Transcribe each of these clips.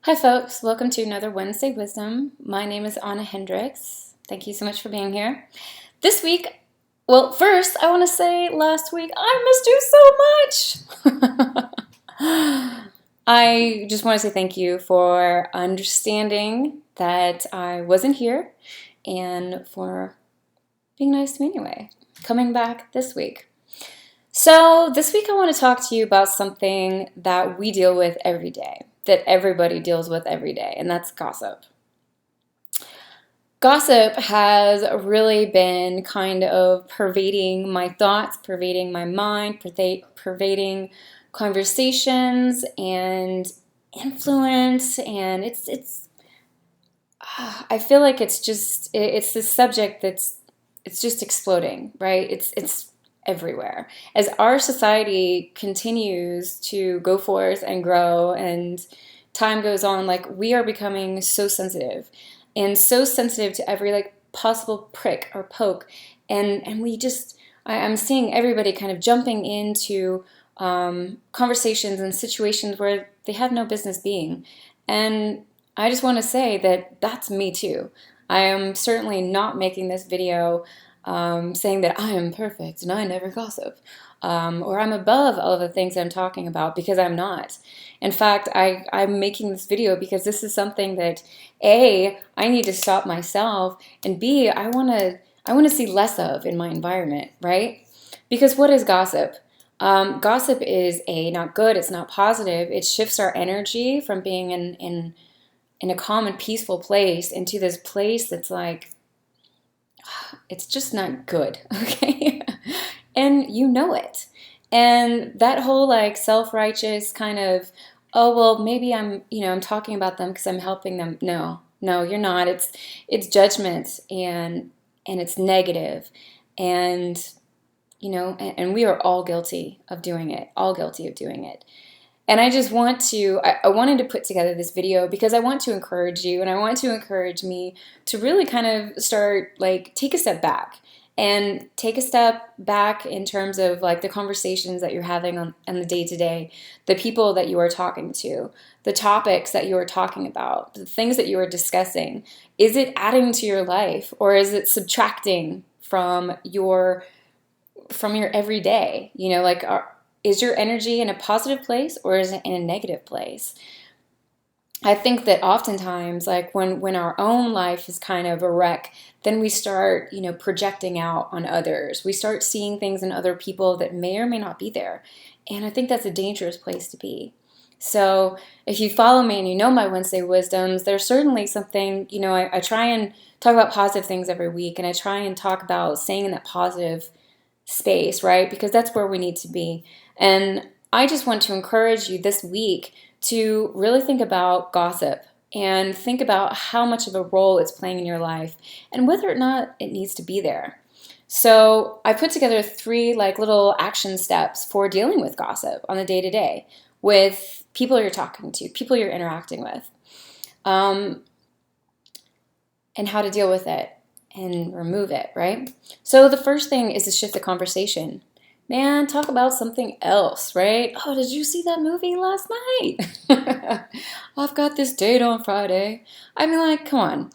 Hi, folks. Welcome to another Wednesday Wisdom. My name is Anna Hendricks. Thank you so much for being here. This week, well, first, I want to say last week, I missed you so much. I just want to say thank you for understanding that I wasn't here and for being nice to me anyway. Coming back this week. So, this week I want to talk to you about something that we deal with every day, that everybody deals with every day, and that's gossip. Gossip has really been kind of pervading my thoughts, pervading my mind, pervading conversations and influence, and I feel like it's this subject it's just exploding, right? It's everywhere. As our society continues to go forth and grow and time goes on, like we are becoming so sensitive to every like possible prick or poke. And I'm seeing everybody kind of jumping into conversations and situations where they have no business being. And I just want to say that that's me too. I am certainly not making this video saying that I am perfect and I never gossip, or I'm above all of the things I'm talking about, because I'm not. In fact, I'm making this video because this is something that A, I need to stop myself, and B, I want to see less of in my environment, right? Because what is gossip? Gossip is not good, it's not positive. It shifts our energy from being in a calm and peaceful place into this place that's like, it's just not good, okay? And you know it. And that whole like self-righteous kind of, oh well, maybe I'm talking about them because I'm helping them. No, you're not. It's judgment and it's negative, and and we are all guilty of doing it. All guilty of doing it. And I just I wanted to put together this video because I want to encourage you, and I want to encourage me to really kind of start, like, take a step back and take a step back in terms of like the conversations that you're having on the day to day, the people that you are talking to, the topics that you are talking about, the things that you are discussing. Is it adding to your life, or is it subtracting from your everyday? Is your energy in a positive place, or is it in a negative place? I think that oftentimes, like when our own life is kind of a wreck, then we start, projecting out on others. We start seeing things in other people that may or may not be there. And I think that's a dangerous place to be. So if you follow me and you know my Wednesday wisdoms, there's certainly something, I try and talk about positive things every week, and I try and talk about staying in that positive space, right? Because that's where we need to be. And I just want to encourage you this week to really think about gossip and think about how much of a role it's playing in your life and whether or not it needs to be there. So I put together 3 like little action steps for dealing with gossip on the day to day with people you're talking to, people you're interacting with, and how to deal with it and remove it, right? So the first thing is to shift the conversation. Man, talk about something else, right? Oh, did you see that movie last night? I've got this date on Friday. I mean, like, come on.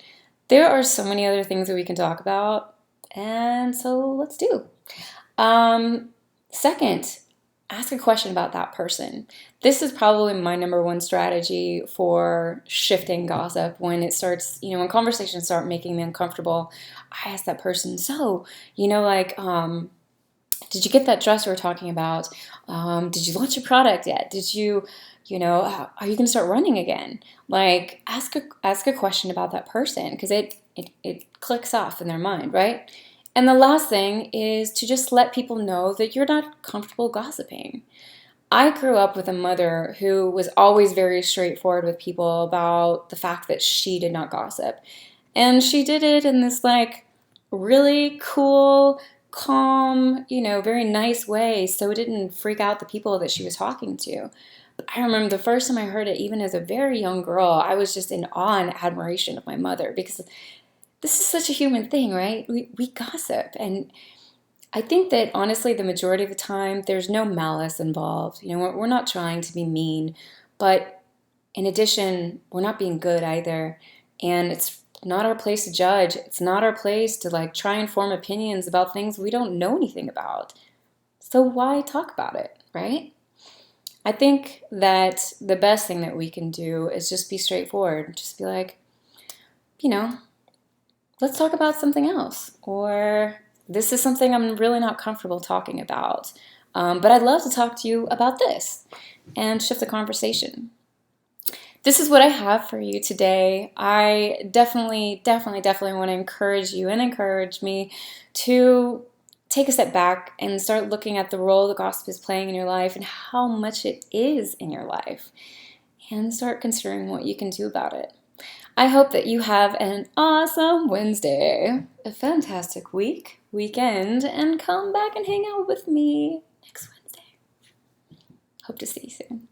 There are so many other things that we can talk about, and so let's do. Second, ask a question about that person. This is probably my number one strategy for shifting gossip. When it starts, when conversations start making me uncomfortable, I ask that person, so, did you get that dress we were talking about? Did you launch a product yet? Are you going to start running again? Like, ask a question about that person, because it clicks off in their mind, right? And the last thing is to just let people know that you're not comfortable gossiping. I grew up with a mother who was always very straightforward with people about the fact that she did not gossip. And she did it in this like really cool, calm, very nice way, so it didn't freak out the people that she was talking to. But I remember the first time I heard it, even as a very young girl, I was just in awe and admiration of my mother, because this is such a human thing, right? We gossip. And I think that honestly, the majority of the time, there's no malice involved. We're not trying to be mean, but In addition, we're not being good either. And it's not our place to judge. It's not our place to like try and form opinions about things we don't know anything about. So why talk about it, right? I think that the best thing that we can do is just be straightforward. Just be like, you know, let's talk about something else. Or this is something I'm really not comfortable talking about. But I'd love to talk to you about this and shift the conversation. This is what I have for you today. I definitely want to encourage you and encourage me to take a step back and start looking at the role the gossip is playing in your life and how much it is in your life, and start considering what you can do about it. I hope that you have an awesome Wednesday, a fantastic weekend, and come back and hang out with me next Wednesday. Hope to see you soon.